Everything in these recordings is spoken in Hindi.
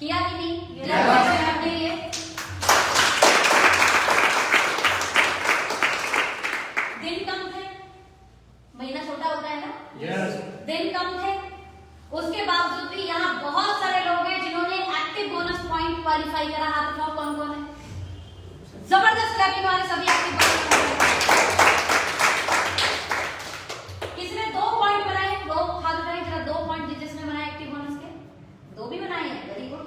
किया कि नहीं? हमने ये दिन कम थे, महीना छोटा होता है ना, दिन कम थे, उसके बावजूद भी यहाँ बहुत सारे लोग हैं जिन्होंने एक्टिव बोनस पॉइंट क्वालिफाई करा। हाथ उठाओ कौन कौन है? जबरदस्त क्लैपिंग वाले सभी एक्टिव बोनस। किसने 2 पॉइंट बनाए? 2 हाथ उठाए जरा। 2 पॉइंट जिसने बनाए एक्टिव बोनस के, 2 भी बनाए हैं, वेरी गुड।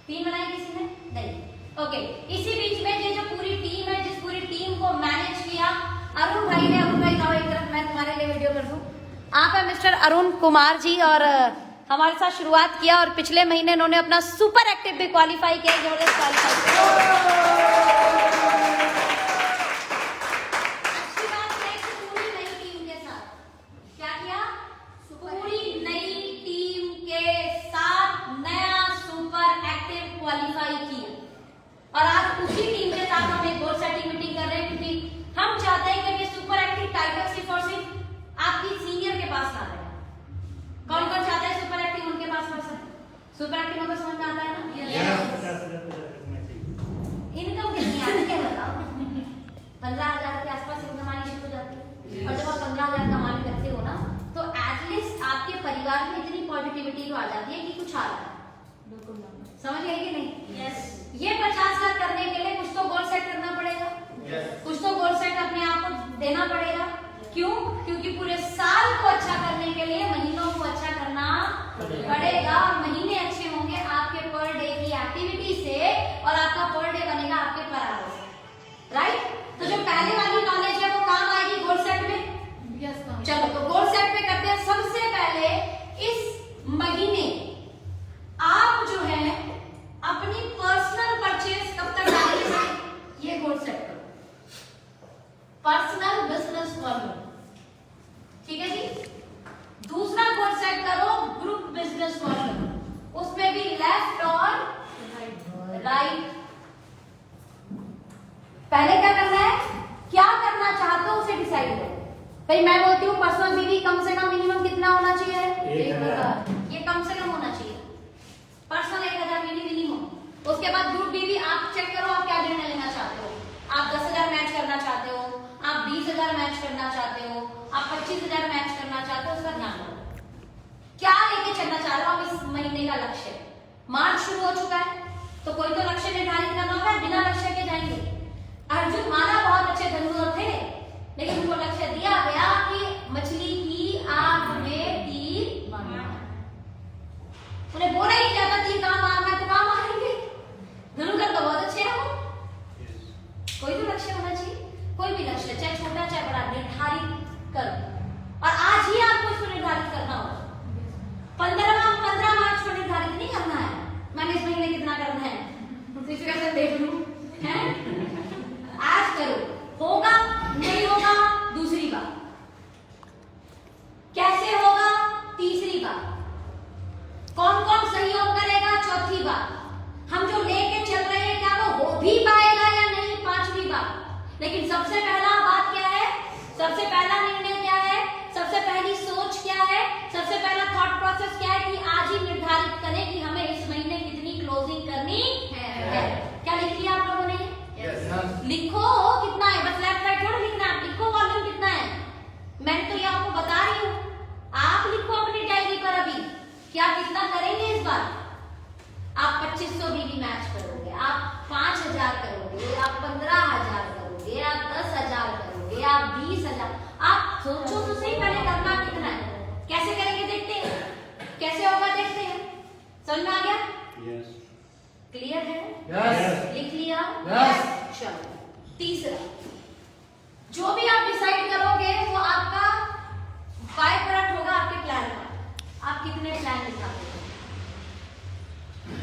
3 बनाए किसी ने? नहीं। ओके, इसी बीच में ये जो पूरी टीम है, जिस पूरी टीम को मैनेज किया अरुण भाई ने। अरुण भाई जाओ एक तरफ, मैं तुम्हारे लिए वीडियो कर दूं। आप है मिस्टर अरुण कुमार जी और हमारे साथ शुरुआत किया और पिछले महीने इन्होंने अपना सुपर एक्टिव भी क्वालिफाई किया। जबरदस्त क्वालिफाई किया। अच्छी बात है कि पूरी नई टीम के साथ क्या किया? पूरी नई टीम के साथ नया सुपर एक्टिव क्वालिफाई किया। और आज उसी टीम के साथ हम एक गोल सेटिंग मीटिंग कर रहे हैं, क्योंकि हम चाहते हैं कि ये सुपर एक्टिव टाइगर सिर्फ और सिर्फ आपकी सीनियर के पास ना रहे। कौन कौन चाहता है सुपर एक्टिव उनके पास पर्सन? सुपर एक्टिव उनको समझ में आता है ना? इनकम कितनी आती है बताओ? 15,000 के आसपास इनकम कमानी शुरू हो जाती है। और जब आप 15,000 कमाने लगते हो ना, तो एटलीस्ट आपके परिवार में इतनी पॉजिटिविटी तो आ जाती है कि कुछ आ रहा है। समझ गए कि नहीं? ये 50 लाख करने के लिए कुछ तो गोल सेट करना पड़ेगा। कुछ तो गोल सेट अपने आप को देना पड़ेगा। क्यों? क्योंकि पूरे साल को अच्छा करने के लिए महीनों को अच्छा करना पड़ेगा। और महीने अच्छे होंगे आपके पर डे की एक्टिविटी से, और आपका पर डे बनेगा आपके पर आवर से। राइट? तो जो पहले वाली नॉलेज है वो काम आएगी गोल सेट में। चलो तो गोल सेट पे करते हैं। सबसे पहले इस महीने आप जो है अपनी पर्सनल परचेज कब तक डालेंगे? ये गोल सेट करो। पर्सनल बिजनेस फॉलो, ठीक है जी। दूसरा गोल सेट करो ग्रुप बिजनेस फॉलो, उसमें भी लेफ्ट और राइट। पहले क्या करना है? क्या करना चाहते हो उसे डिसाइड करो। भाई मैं बोलती हूँ पर्सनल बीवी कम से कम मिनिमम कितना होना चाहिए? 1,000। ये कम से कम होना चाहिए। Personal 1,000 minimum. उसके बाद ग्रुप बीवी आप चेक करो आप क्या निर्णय लेना चाहते हो। आप 10,000 मैच करना चाहते हो, आप 20,000 मैच करना चाहते हो, आप 25,000 मैच करना चाहते हो, उसका ध्यान रखो। क्या लेके चलना चाह रहे हो आप? इस महीने का लक्ष्य, मार्च शुरू हो चुका है तो कोई तो लक्ष्य निर्धारित करना होगा। बिना लक्ष्य के जाएंगे? अर्जुन माना बहुत अच्छे धनुर्धर थे, लेकिन उनको लक्ष्य दिया गया कि मछली की आंख में तीर मारना। उन्हें बोला ही नहीं जाता तीर कहां मारना है, तो कहां मारेंगे? धनुर्धर तो बहुत अच्छे हैं वो। कोई तो लक्ष्य होना चाहिए। कोई भी लक्ष्य चाहे छोटा चाहे बड़ा निर्धारित करो। और आज ही आपको इसको निर्धारित करना होगा। 15 मार्च को निर्धारित नहीं करना है मैंने इस महीने कितना करना है, किसी का देख लूं है। आज करो, होगा नहीं होगा दूसरी बात, कैसे होगा तीसरी बात, कौन कौन सहयोग करेगा चौथी बात, हम जो लेके चल रहे हैं क्या वो हो भी पाएगा या नहीं पांचवी बात। लेकिन सबसे पहला बात क्या है? सबसे पहला निर्णय क्या है? सबसे पहली सोच क्या है? सबसे पहला थॉट प्रोसेस क्या है कि आज ही निर्धारित करें कि हमें इस महीने कितनी क्लोजिंग करनी है। क्या लिख लिया आप लोगों ने? लिखो कितना है, बस लेफ्ट राइट थोड़ा लिखना है। लिखो वॉल्यूम कितना है, मैं तो ये आपको बता रही हूँ। आप लिखो अपनी डायरी पर अभी कि आप कितना करेंगे इस बार। आप 2500 बीवी मैच करोगे, आप 5,000 करोगे, आप 15,000 करोगे, आप 10,000 करोगे, आप 20,000। आप सोचो तो सही पहले करना कितना है। कैसे करेंगे देखते हैं, कैसे होगा देखते हैं। समझ में आ गया? क्लियर है? लिख लिया? चलो तीसरा, जो भी आप डिसाइड करोगे वो आपका बाय प्रोडक्ट होगा आपके प्लान का। आप कितने प्लान निकालोगे?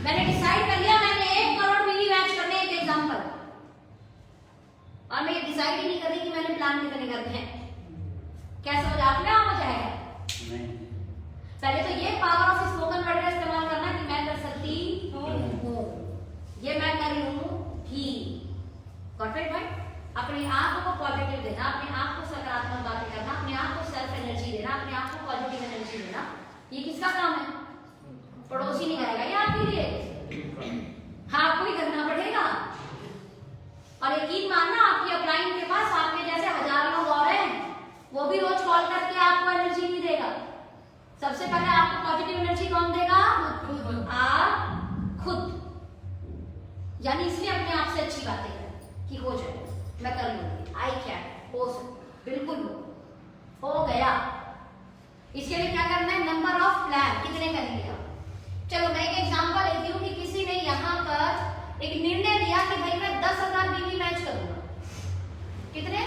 मैंने डिसाइड कर लिया मैंने 1 करोड़ मिली मैच करने, एक एग्जांपल, और मैं ये डिसाइड ही नहीं कर रही कि मैंने प्लान कितने करने हैं। कैसे हो जाए? हो जाएगा नहीं। पहले तो ये पावर ऑफ स्पोकन वर्ड का इस्तेमाल करना कि मैं कर सकती हूँ, ये मैं कर रही हूँ भी। गॉट इट भाई? अपने आप को पॉजिटिव देना, अपने आप को सकारात्मक बातें करना, अपने आप को सेल्फ एनर्जी देना, अपने आप को पॉजिटिव एनर्जी देना, ये किसका काम है? ये? हाँ, आपको ही करना पड़ेगा। और यकीन मानना, आपकी अपलाइन के पास आपके जैसे हजार लोग और हैं, वो भी रोज कॉल करके आपको एनर्जी नहीं देगा। सबसे पहले आपको पॉजिटिव एनर्जी कौन देगा? आप खुद। यानी इसलिए अपने आप से अच्छी बातें करें कि हो जाए, मैं कर लूंगी, आई कैन, हो सकता, बिल्कुल हो गया। इसके लिए क्या करना है? नंबर ऑफ प्लान कितने करेंगे आप? चलो मैं एक एग्जांपल लेती हूँ कि किसी ने यहाँ पर एक निर्णय लिया कि भाई मैं 10,000 बीवी मैच करूंगा। कितने?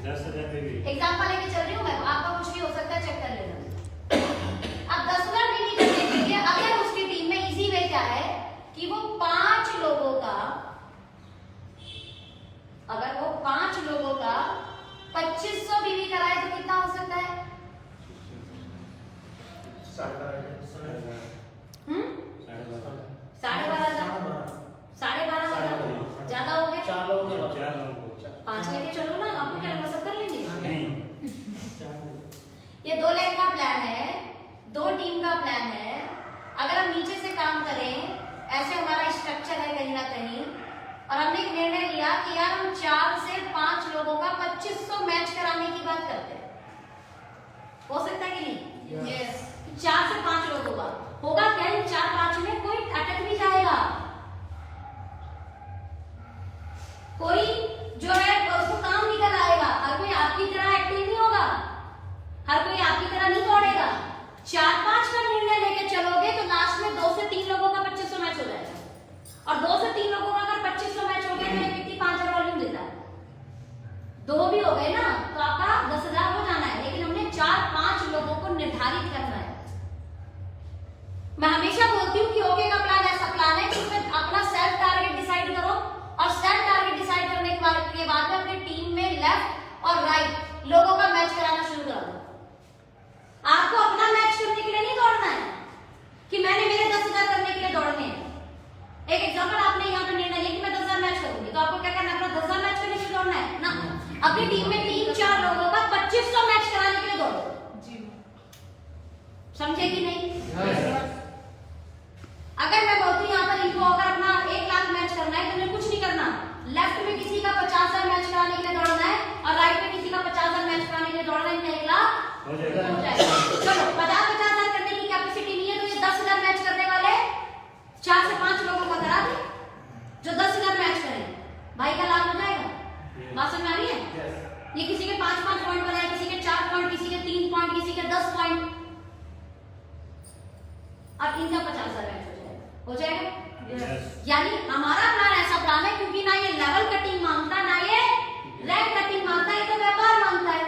10,000 बीवी। एग्जांपल लेके चल रही हूँ मैं, आपका कुछ भी हो सकता है, चेक कर लेना। अब 10,000 बीवी करने के लिए अगर उसकी टीम में इजी वे क्या है कि वो 5 लोगों का, अगर वो 5 लोगों का 2500 बीवी कराए तो कितना हो सकता है? 12,500 ज्यादा हो गया। 5 लेके चलो ना, आपको क्या लगता, सब कर लेंगे? ये 2 लाख का प्लान है, 2 टीम का प्लान है। अगर हम नीचे से काम करें, ऐसे हमारा स्ट्रक्चर है कहीं ना कहीं, और हमने एक निर्णय लिया कि यार हम 4 से 5 लोगों का 2500 मैच कराने की बात करते हैं, हो सकता है कि नहीं? यस। 4 से 5 लोगों का होगा क्या? 4-5 में कोई अटक भी जाएगा, कोई जो है उसको काम निकल आएगा। हर कोई आपकी तरह एक्टिव नहीं होगा, हर कोई आपकी तरह नहीं दौड़ेगा। 4-5 का निर्णय लेके चलोगे तो लास्ट में 2 से 3 लोगों का 2500 मैच हो जाएगा। और 2 से 3 लोगों का अगर 2500 मैच हो गया तो एक व्यक्ति 5,000 वॉल्यूम देता है, 2 भी हो गए ना, तो आपका 10,000 हो जाना है। लेकिन हमने 4-5 लोगों को निर्धारित करना है। मैं हमेशा बोलती हूँ कि ओके का प्लान ऐसा प्लान है कि उसमें अपना सेल्फ टारगेट डिसाइड करो, और सेल्फ टारगेट डिसाइड करने के बाद में अपनी टीम में लेफ्ट और राइट लोगों का मैच कराना शुरू कर दो। आपको अपना मैच करने के लिए नहीं दौड़ना है कि मैंने मेरे 10,000 करने के लिए दौड़ने हैं। एक एग्जांपल, आपने यहाँ पे निर्णय लिया कि मैं 10,000 मैच करूंगी, तो आपको क्या करना है? अपना 10,000 मैच करने के लिए दौड़ना है ना। अपनी टीम में 3-4 लोगों का 2500 मैच कराने के लिए दौड़ो। समझे कि नहीं? अगर मैं बोलती हूँ यहाँ पर इनको अगर अपना 1 लाख मैच करना है तो मुझे कुछ नहीं करना, लेफ्ट में किसी का 50,000 मैच कराने के लिए दौड़ना है और राइट में किसी का 50,000 मैच कराने के लिए दौड़ना है। 1 लाख हो जाएगा। चलो 50,000 करने की कैपेसिटी नहीं है तो ये 10,000 मैच करने वाले 4 से 5 लोगों को करा दे जो 10,000 मैच करें, भाई का लाभ हो जाएगा। बात समझ आ रही है? ये किसी के 5-5 पॉइंट बनाए, किसी के 4 पॉइंट, किसी के 3 पॉइंट, किसी के 10 पॉइंट, और इनका 50,000 मैच हो जाएगा। यानी हमारा प्लान ऐसा प्लान है क्योंकि ना ये लेवल कटिंग मांगता, ना ये रैंक कटिंग मांगता, ये तो व्यापार मांगता है।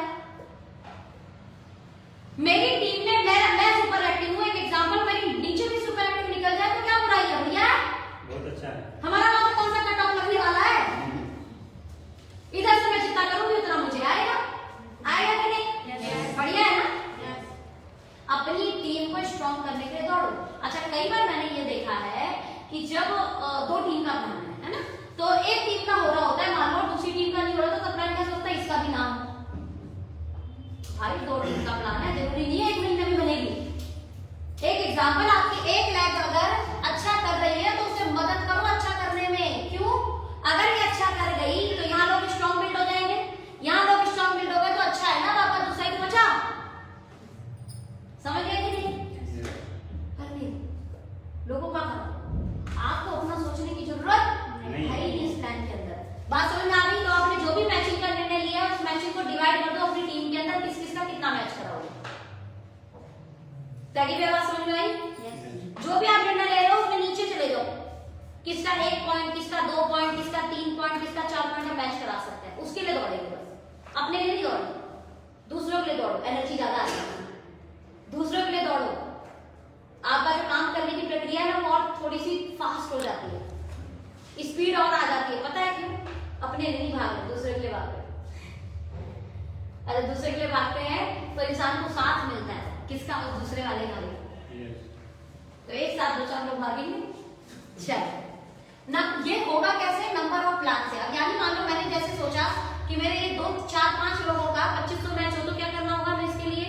मेरी टीम में मैं सुपर एक्टिव हूँ, एक एग्जांपल, मेरी नीचे भी सुपर एक्टिव निकल जाए तो क्या बुराई है? भैया बहुत अच्छा है। हमारा वहां पे कौन सा कट ऑफ लगने वाला है? इधर से मैं जितना करूंगी उतना मुझे आएगा कि नहीं? बढ़िया है ना? अपनी टीम को स्ट्रॉन्ग करने के लिए दौड़ो। अच्छा, कई बार मैंने ये देखा है कि जब 2 टीम का प्लान है ना, तो एक टीम का हो रहा होता है, मान लो दूसरी टीम का नहीं हो रहा, तो प्लान क्या सोचता है? इसका भी नाम, भाई 2 टीम का प्लान है, जरूरी नहीं है 1 महीने में बनेगी। एक एग्जांपल, आपकी 1 लाख अगर अच्छा कर रही है तो उसे मदद करो अच्छा करने में। क्यों? अगर ये अच्छा कर गई तो यहाँ लोग स्ट्रॉन्ग बिल्ड हो जाएंगे, यहाँ लोग स्ट्रॉन्ग बिल्ड हो गए तो अच्छा है ना, वापस दूसरा को बचा। समझ गए कि नहीं? करने लोगों का आपको अपना सोचने की जरूरत है ही इस प्लान के अंदर। बात समझ में आ रही? तो आपने जो भी मैचिंग का निर्णय लिया है उस मैचिंग को डिवाइड कर दो अपनी टीम के अंदर, किस किस का कितना मैच कराओगे। ताकि बात समझ में आई? जो भी आप निर्णय ले रहे हो उसमें नीचे चले जाओ, किसका 1 पॉइंट, किसका 2 पॉइंट, किसका 3 पॉइंट, किसका 4 पॉइंट हम मैच करा सकते हैं, उसके लिए दौड़ेंगे। बस अपने लिए नहीं दौड़ो, दूसरों के लिए दौड़ो, एनर्जी ज्यादा आएगी। दूसरों के लिए दौड़ो, आपका जो काम करने की प्रक्रिया है ना वो और थोड़ी सी फास्ट हो जाती है, स्पीड और आ जाती है। पता है क्यों? अपने लिए नहीं भाग रहे, दूसरे के लिए भाग रहे। अगर दूसरे के लिए भागते हैं तो इंसान को साथ मिलता है, किसका? उस दूसरे वाले का। तो एक साथ 2-4 लोग भागेंगे। चलो ना, ये होगा कैसे? नंबर ऑफ प्लान से। अब यानी मान लो मैंने जैसे सोचा कि मेरे ये 2-4-5 लोगों का 2500 मैच हो तो क्या करना होगा? मैं इसके लिए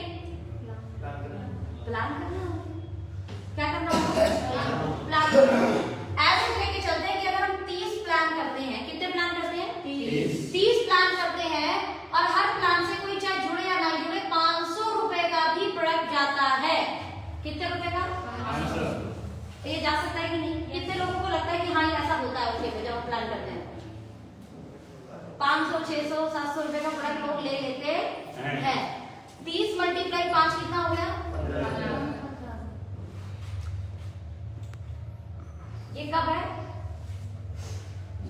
प्लान करना होगा। क्या करना होगा? प्लान करना होगा। जा सकता है कि नहीं? कितने लोगों को लगता है कि हाँ ये ऐसा होता है ओके जब हम प्लान करते हैं? 500 600 700 रुपए का प्रोडक्ट लोग ले लेते हैं। 30 मल्टीप्लाई 5 कितना हो गया? ये कब है?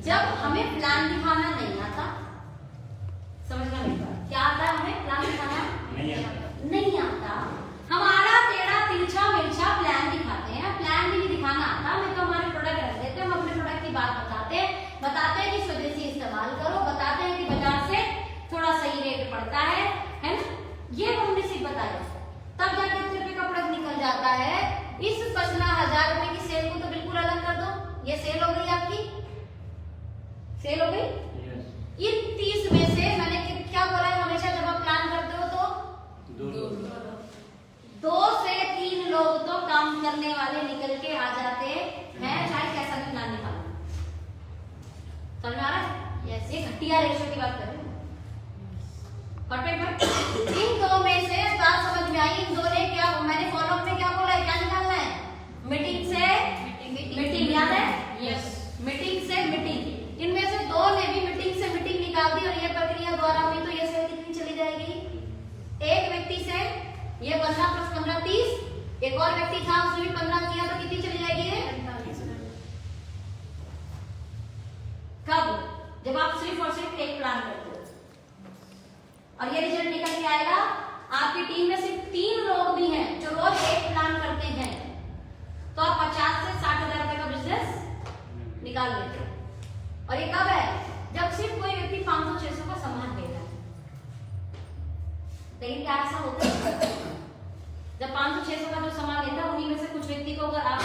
जब हमें प्लान दिखाना नहीं आता। समझना नहीं पड़ा क्या आता है हमें प्लान दिखाना? नहीं आता। हम आड़ा टेढ़ा तिरछा मिर्चा प्लान दिखाते हैं। प्लान भी नहीं दिखाना आता हमें तो हमारे प्रोडक्ट रख देते हैं। हम अपने प्रोडक्ट की बात बताते हैं कि स्वदेशी इस्तेमाल करो, बताते हैं कि बाजार से थोड़ा सही रेट पड़ता है ना? ये हमने सिर्फ बताया। तब जाके इतने रुपए का प्रोडक्ट निकल जाता है। इस 10,000 रुपए की सेल को तो बिल्कुल अलग कर दो। ये सेल हो गई आपकी, सेल हो गई। इन 30 में से मैंने क्या बोला है हमेशा जब आप प्लान करते हो तो 2 से 3 लोग तो काम करने वाले निकल के आ जाते हैं, चाहे कैसा भी प्लान निकालो। समझ में आ रहा है? यस। ये घटिया रेशो की बात कर रहे हैं। परफेक्ट। इन 2 में से बात समझ में आई। इन 2 ने क्या, मैंने फॉलोअप में क्या बोला है, क्या निकालना है? मीटिंग से मीटिंग, याद है? यस। मीटिंग से मीटिंग। इनमें से 2 ने भी मीटिंग से मीटिंग निकाल दी और ये प्रक्रिया द्वारा हुई तो ये सेल कितनी चली जाएगी? एक व्यक्ति से ये 15 + 15 30, एक और व्यक्ति था उसने भी 15 किया तो कितनी चली जाएगी? कब? जब आप सिर्फ और सिर्फ एक प्लान करते हो और ये रिजल्ट निकल के आएगा। आपकी टीम में सिर्फ 3 लोग भी हैं जो रोज एक प्लान करते हैं तो आप 50 से 60,000 रुपए का बिजनेस निकाल लेते हो। और ये कब है? जब सिर्फ कोई व्यक्ति 500-600 का सामान देता है। लेकिन क्या ऐसा होता है जब 500-600 का जो सामान लेता है उन्हीं में से कुछ व्यक्ति को अगर आप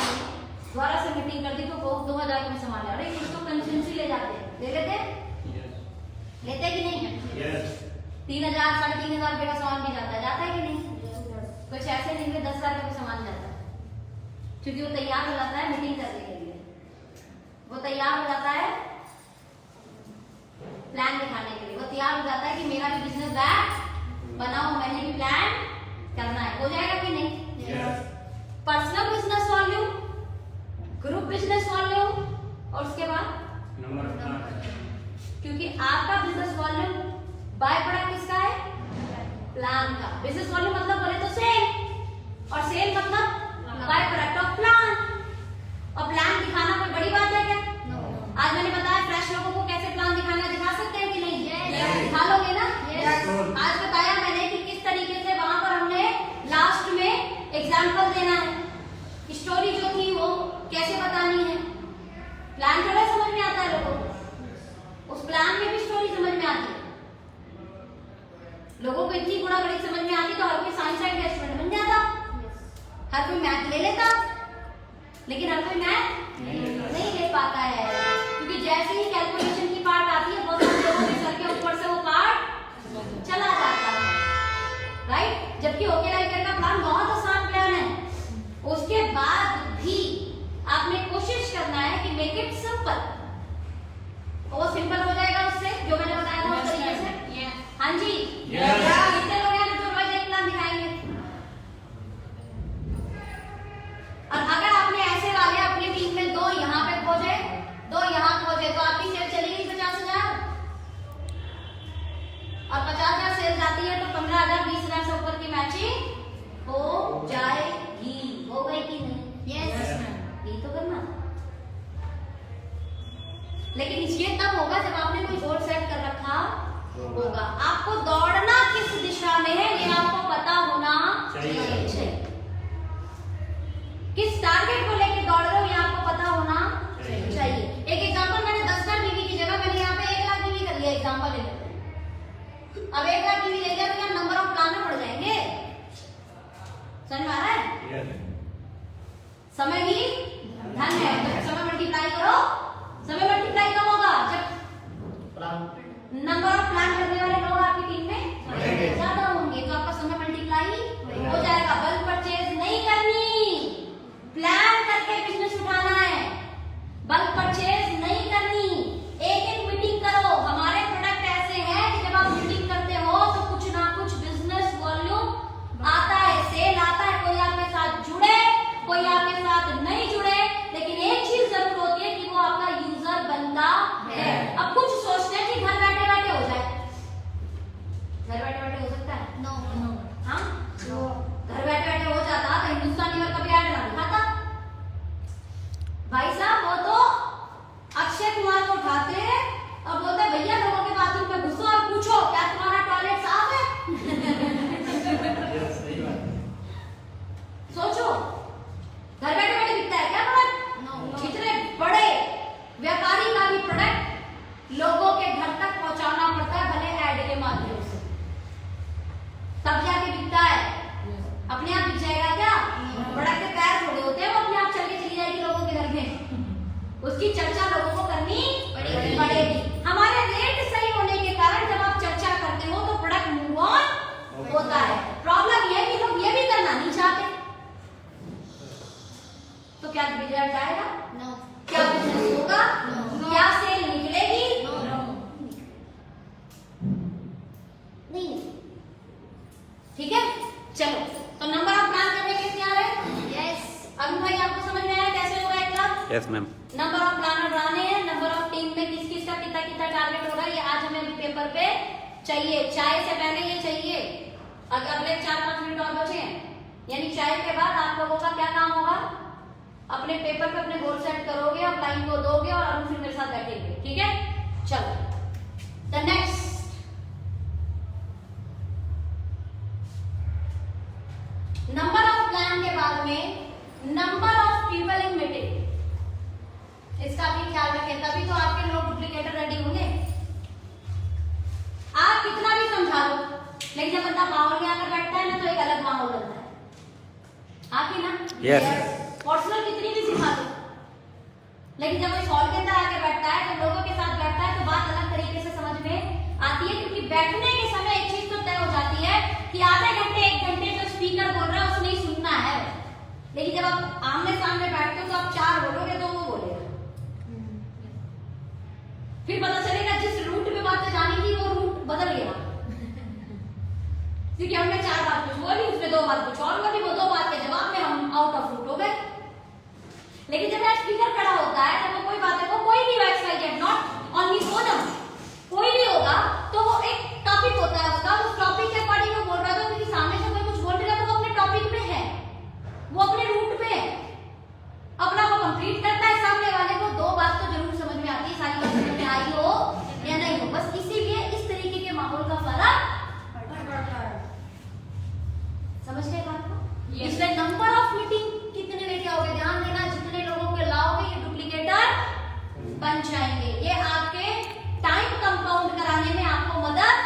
दोबारा से मीटिंग कर दी तो वो 2,000 में सामान ले, अरे कुछ तो कंसेंसी ले जाते हैं, ले लेते हैं? लेते कि नहीं है? 3,000 3,500 रुपए का सामान भी जाता है कि नहीं? कुछ ऐसे नहीं में 10,000 रुपए का सामान जाता है क्योंकि वो तैयार हो जाता है मीटिंग करने के लिए। वो तैयार हो जाता है प्लान दिखाने के लिए। वो तैयार हो जाता है कि मेरा भी बिजनेस बैक बनाओ, मैंने भी प्लान करना है। हो जाएगा कि नहीं? Personal business volume, group business volume और उसके बाद नंबर ऑफ क्योंकि आपका बिजनेस वॉल्यूम बाय प्रोडक्ट किसका है? प्लान का। बिजनेस वॉल्यूम मतलब बोले तो सेल, और सेल मतलब बाय प्रोडक्ट ऑफ प्लान। और प्लान दिखाना कोई बड़ी बात है क्या? आज मैंने बताया फ्रेश लोगों को कैसे प्लान दिखाना, दिखा सकते हैं कि नहीं? दिखा लोगे ना? आज बताया मैंने कि किस तरीके से वहां पर हमने लास्ट में एग्जाम्पल देना है, स्टोरी जो थी वो कैसे बतानी है। प्लान थोड़ा समझ में आता है लोगों को, उस प्लान में भी स्टोरी समझ में आती है। लोगों को इतनी गुणा गणित समझ में आती तो हर कोई साइंस साइड का स्टूडेंट बन जाता, हर कोई मैथ ले लेता, लेकिन हर कोई मैथ नहीं ले पाता है क्योंकि जैसे ही कैलकुलेशन की पार्ट आती है बहुत सारे लोगों के सर के ऊपर से वो पार्ट चला जाता है, राइट? जबकि ओके राइटर का प्लान बहुत आसान प्लान है। उसके बाद भी आपने कोशिश करना है कि मेक इट सिंपल। वो सिंपल हो जाएगा उससे जो मैंने बताया था उस तरीके से। हाँ जी, कितने लोग हैं जो रोज एक प्लान दिखाएंगे? और अगर आपने ऐसे डाले अपनी टीम में 2 यहाँ पे खोजे 2 यहाँ खोजे तो आपकी सेल चली गई 50,000 और 50,000 सेल जाती है तो 15,000 20,000 से ऊपर की मैचिंग हो जाएगी। हो गई कि नहीं? Yes ma'am. ये तो करना, लेकिन ये तब होगा जब आपने कोई गोल सेट कर रखा होगा। आपको दौड़ना किस दिशा में है ये आपको पता होना चाहिए। किस टारगेट को लेके दौड़ रहे हो ये आपको पता होना चाहिए। एक एग्जांपल मैंने 10,000 बीवी की जगह मैंने यहाँ पे 1,00,000 बीवी कर लिया, एग्जांपल ले लेते हैं। अब 1,00,000 बीवी ले लिया तो क्या नंबर ऑफ प्लान में बढ़ जाएंगे? समझ में आ रहा है? समय ही धन है, तो समय मल्टीप्लाई करो। समय मल्टीप्लाई कब होगा? जब नंबर ऑफ प्लान करने वाले लोग आपकी टीम में ज्यादा होंगे तो आपका समय मल्टीप्लाई हो जाएगा। बल्क परचेज नहीं करनी, प्लान करके बिजनेस उसकी चर्चा लोगों को करनी पड़ेगी। हमारे रेट सही होने के कारण जब आप चर्चा करते हो तो प्रोडक्ट मूव ऑन होता है। प्रॉब्लम ये है कि लोग ये भी करना नहीं चाहते, तो क्या रिजल्ट आएगा? नो। क्या बिजनेस होगा? क्या सेल निकलेगी? नहीं। ठीक है, चलो तो नंबर ऑफ प्लान करने के लिए तैयार है? यस। अरुण भाई आपको समझ में आया कैसे होगा एक class? Yes ma'am. Number of planar बनाने हैं, नंबर ऑफ टीम में किस किस का कितना कितना टारगेट होगा ये आज हमें पेपर पे चाहिए। चाय से पहले ये चाहिए, अगले 4-5 मिनट और बचे हैं, यानी चाय के बाद आप लोगों का क्या काम होगा? अपने पेपर पे अपने गोल सेट करोगे, अपलाइन को दोगे और अरुण फिर मेरे साथ बैठेंगे। ठीक है, चलो the next number of plan के बाद में number of people in meeting, इसका भी ख्याल रखें, तभी तो आपके लोग डुप्लीकेटर रेडी होंगे। आप कितना भी समझा लो, लेकिन जब बंदा माहौल में आकर बैठता है ना तो एक अलग माहौल बनता है। आप ही ना? Yes. पर्सनल कितनी भी सिखा दो, लेकिन जब वो हॉल के अंदर आकर बैठता है, जब लोगों के साथ बैठता है तो बात अलग तरीके से समझ में आती है, क्योंकि बैठने के समय एक चीज तो तय हो जाती है कि आधे घंटे 1 घंटे जो स्पीकर बोल रहा है उसने ही सुनना है। लेकिन जब आप आमने सामने बैठते हो तो आप 4 बोलोगे तो वो बोलेगा, फिर पता चलेगा जिस रूट पे बातें जानी थी वो रूट बदल गया, क्योंकि हमने 4 बात कुछ बोली, उसमें 2 बात कुछ और बोली, वो 2 बात के जवाब में हम आउट ऑफ रूट हो गए। लेकिन जब स्पीकर खड़ा होता है तब वो कोई बातें को कोई भी वेबसाइट नॉट ओनली फोनम कोई भी होगा तो वो एक टॉपिक होता है उसका, उस टॉपिक के अकॉर्डिंग वो बोल रहा था, क्योंकि सामने से कोई कुछ बोल रहा है तो वो अपने टॉपिक में है, वो अपने रूट पे है, अपना वो कंप्लीट करता है। सामने वाले को 2 बात तो जरूर समझ में आती है, सारी बात समझ में आई हो या नहीं हो, बस इसीलिए इस तरीके के माहौल का फर्क पड़ता है। समझ गए बात को? इसमें नंबर ऑफ मीटिंग कितने लेके आओगे, ध्यान देना, जितने लोगों के लाओगे ये डुप्लीकेटर बन जाएंगे, ये आपके टाइम कंपाउंड कराने में आपको मदद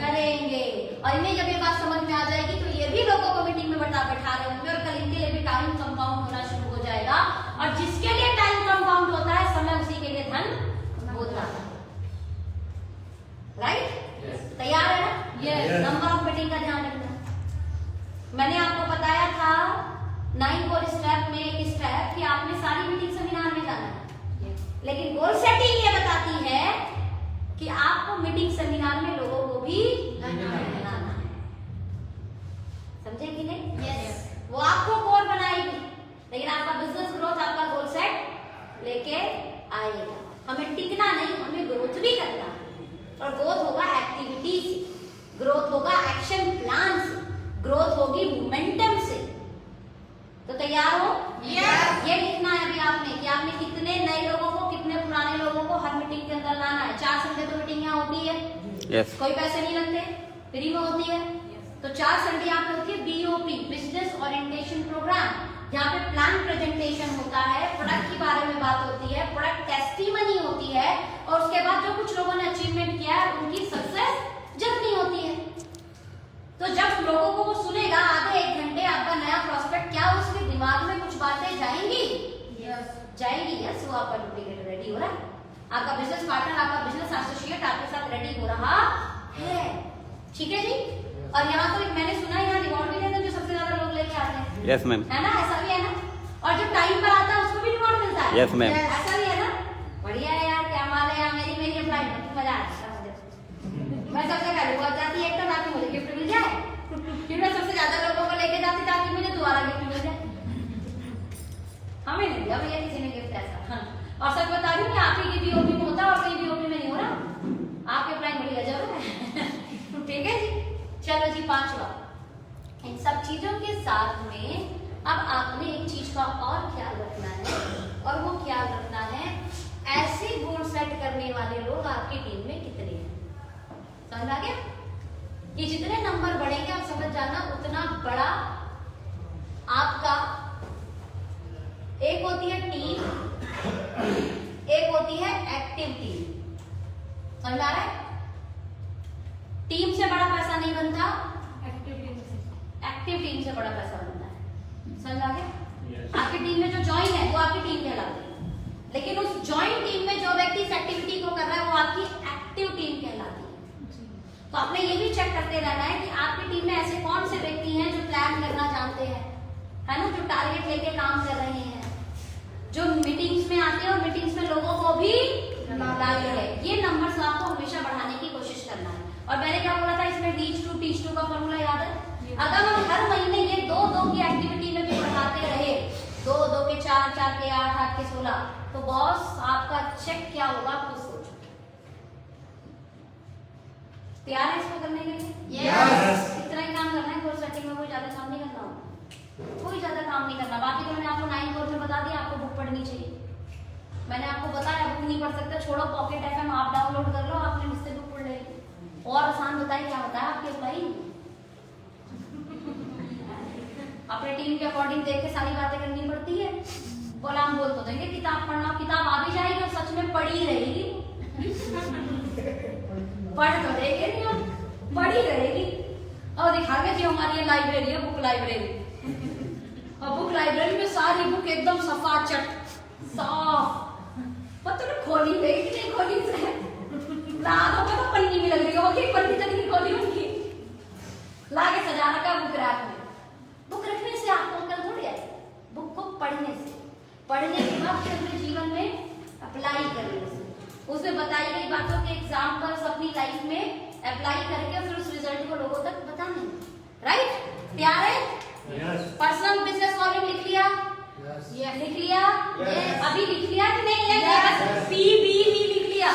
करेंगे। और इन्हें जब ये बात समझ में आ जाएगी तो ये भी लोगों को मीटिंग में बैठा रहे होंगे और कल इनके लिए भी टाइम कंपाउंड होना शुरू हो जाएगा। और जिसके लिए टाइम कंपाउंड होता है समय उसी के लिए धन होता है। राइट? तैयार है ना? Yes. नंबर ऑफ मीटिंग का ध्यान रखना। मैंने आपको बताया था 9 गोल स्टेप में एक स्टेप कि आपने सारी मीटिंग सेमिनार में जाना है, लेकिन गोल सेटिंग ये बताती है कि आपको मीटिंग सेमिनार में लोगों को भी लाना है। समझे कि नहीं? यस। वो आपको कोर बनाएगी, लेकिन आपका बिजनेस ग्रोथ आपका गोल सेट लेके आएगा। हमें टिकना नहीं, हमें ग्रोथ भी करना है, और ग्रोथ होगा एक्टिविटी से, ग्रोथ होगा एक्शन प्लान से, ग्रोथ होगी मोमेंटम से। तो तैयार हो? Yes. ये लिखना है अभी आपने कि आपने कितने नए लोगों को, कितने पुराने लोगों को हर मीटिंग के अंदर लाना है। 4 संडे तो मीटिंग यहाँ होती है, यस। कोई पैसे नहीं लगते, फ्री में होती है। तो 4 संडे यहाँ पे होती है BOP, बिजनेस ओरिएंटेशन प्रोग्राम, जहाँ पे प्लान प्रेजेंटेशन होता है, प्रोडक्ट के बारे में बात होती है, प्रोडक्ट टेस्टिमनी होती है, और उसके बाद जो कुछ लोगों ने अचीवमेंट किया है उनकी सक्सेस जर्नी होती है। तो जब लोगों को वो सुनेगा आधे 1 घंटे आपका नया प्रोस्पेक्ट, क्या उसके दिमाग में कुछ बातें जाएंगी? जाएगी। यस, वो आपका डुप्लीकेटर रेडी हो रहा है, आपका बिजनेस पार्टनर, आपका बिजनेस एसोसिएट आपके साथ रेडी हो रहा है। ठीक है जी? और यहाँ तो मैंने सुना है यहाँ रिवॉर्ड भी देते हैं जो सबसे ज्यादा लोग लेके आते हैं। Yes ma'am. है ना? ऐसा भी है ना? और जो टाइम पर आता है उसको भी रिवॉर्ड मिलता है। Yes ma'am. ऐसा भी है ना? बढ़िया है यार, क्या माल है यार, मेरी अप्लाई मजा आता है मुझे। मैं सबसे पहले पहुंच जाती है एक तो, ताकि मुझे गिफ्ट मिल जाए, फिर मैं सबसे ज्यादा लोगों को लेके जाती ताकि मुझे दोबारा गिफ्ट मिल जाए। हमें नहीं दिया भैया किसी ने गिफ्ट ऐसा। हाँ। और सच बता रही हूँ कि आप ही की BOP में होता है और कहीं BOP में नहीं हो रहा, आपके अप्लाई बड़ी गजब है। ठीक है जी? चलो जी, 5वां, इन सब चीजों के साथ में अब आपने एक चीज का और ख्याल रखना है, और वो ख्याल रखना है ऐसे गोल सेट करने वाले लोग आपकी टीम में कितने हैं। समझ आ गया? कि जितने नंबर बढ़ेंगे आप समझ जाना उतना बड़ा आपका, एक होती है टीम, एक होती है एक्टिव टीम। समझ आ रहा है? टीम से बड़ा पैसा नहीं बनता, एक्टिव टीम से बड़ा पैसा बनता है। समझ आ गया? Yes. आपकी टीम में जो ज्वाइन है वो आपकी टीम कहलाती है, लेकिन उस तो आपने ये भी चेक करते रहना है कि आपकी टीम में ऐसे कौन से व्यक्ति हैं जो प्लान करना जानते हैं, है ना, जो टारगेट लेके काम कर रहे हैं, जो मीटिंग्स में आते हैं और मीटिंग्स में लोगों को भी लाते हैं। ये नंबर्स आपको हमेशा बढ़ाने की कोशिश करना है। और मैंने क्या बोला था इसमें टीच टू का फॉर्मूला याद है? अगर हम हर महीने ये 2-2 की एक्टिविटी में भी बढ़ाते रहे, 2-2 के 4, 4 के 8, 8 के 16, तो बॉस आपका चेक क्या होगा आप खुद सोचो। तैयार है इसको करने के लिए? Yes. इतना ही काम करना है, गोल सेटिंग में कोई ज्यादा काम नहीं करना होगा, कोई ज्यादा काम नहीं करना। बाकी तो मैंने आपको 9 कोर्स में बता दिया, आपको बुक पढ़नी चाहिए। मैंने आपको बताया बुक नहीं पढ़ सकते, छोड़ो, पॉकेट एफएम आप डाउनलोड कर लो, आपने मुझसे बुक पढ़ लेनी। और आसान बताइए क्या होता है आपके अप्लाई? अपने टीम के अकॉर्डिंग देख के सारी बातें करनी पड़ती है। बोला हम बोल तो देंगे किताब पढ़ना, किताब आ भी जाएगी और सच में पढ़ी रहेगी। पढ़ तो देंगे नहीं हम, पढ़ी रहेगी। और दिखागे जी हमारी ये लाइब्रेरी है, बुक लाइब्रेरी, और बुक लाइब्रेरी में सारी बुक एकदम सफाचट साफ, पता नहीं खोली गई कि नहीं खोली से लादों पे तो पन्नी भी लग रही होगी, पन्नी तक नहीं खोली उनकी, लाके सजा रखा बुक रैक में। बुक रखने से आपको अंकल थोड़ी आए, बुक को पढ़ने से, पढ़ने के बाद फिर अपने जीवन में अप्लाई करने से, उसमें बताई गई बातों के एग्जाम्पल्स अपनी लाइफ में अप्लाई करके फिर उस रिजल्ट को लोगों तक बताने। राइट? तैयार है? Yes. पर्सनल बिजनेस वॉल्यूम लिख लिया? लिख लिया? अभी लिख लिया कि नहीं? PBV लिख लिया?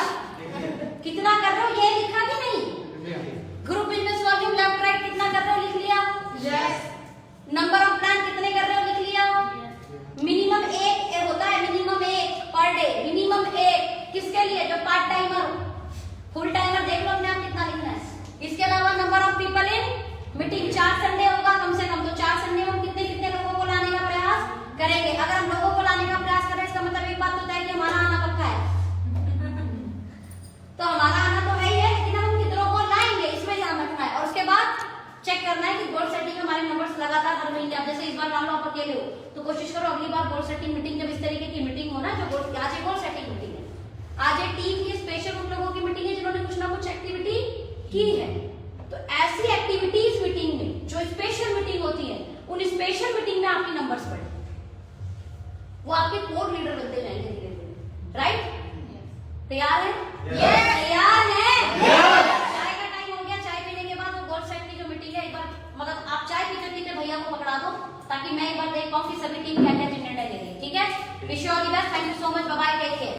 कितना कर रहे हो ये लिखा कि नहीं? Group business volume left right कितना कर रहे हो लिख लिया? नंबर ऑफ प्लान कितने कर रहे हो लिख लिया? मिनिमम एक होता है, मिनिमम एक पर डे, मिनिमम एक किसके लिए? जो पार्ट टाइमर हो, फुल टाइमर देख लो अपने आप कितना लिखना है। इसके अलावा number of people in meeting, 4 Sunday होगा कम से कम, तो 4 संडे में हम कितने कितने लोगों को लाने का प्रयास करेंगे। अगर हम लोगों को लाने का प्रयास करें इसका मतलब एक बात तो है कि हमारा आना पक्का है। तो हमारा आना तो है ही है, लेकिन हम कितनों को लाएंगे इसमें ध्यान रखना है। और उसके बाद चेक करना है कि गोल सेटिंग में हमारे नंबर्स लगातार हर महीने, अब जैसे इस बार मान लो आप अकेले हो तो कोशिश करो अगली बार गोल सेटिंग मीटिंग जब इस तरीके की मीटिंग हो ना, जो आज गोल सेटिंग मीटिंग है, आज एक टीम की स्पेशल उन लोगों की मीटिंग है जिन्होंने कुछ ना कुछ एक्टिविटी की है, तो ऐसी एक्टिविटीज मीटिंग में जो स्पेशल मीटिंग होती है, उन स्पेशल मीटिंग में आपके नंबर्स बढ़े, वो आपके कोर लीडर बनते जाएंगे धीरे धीरे। राइट? तैयार है? तैयार है? चाय का टाइम हो गया, चाय पीने के बाद वो गोल सेट की जो मीटिंग है, एक बार मतलब आप चाय पीते पीते भैया को पकड़ा दो ताकि मैं एक बार देख पाऊं कि सभी टीम क्या क्या निर्णय ले रही है। ठीक है? Wish you all the best, thank you so much, bye bye.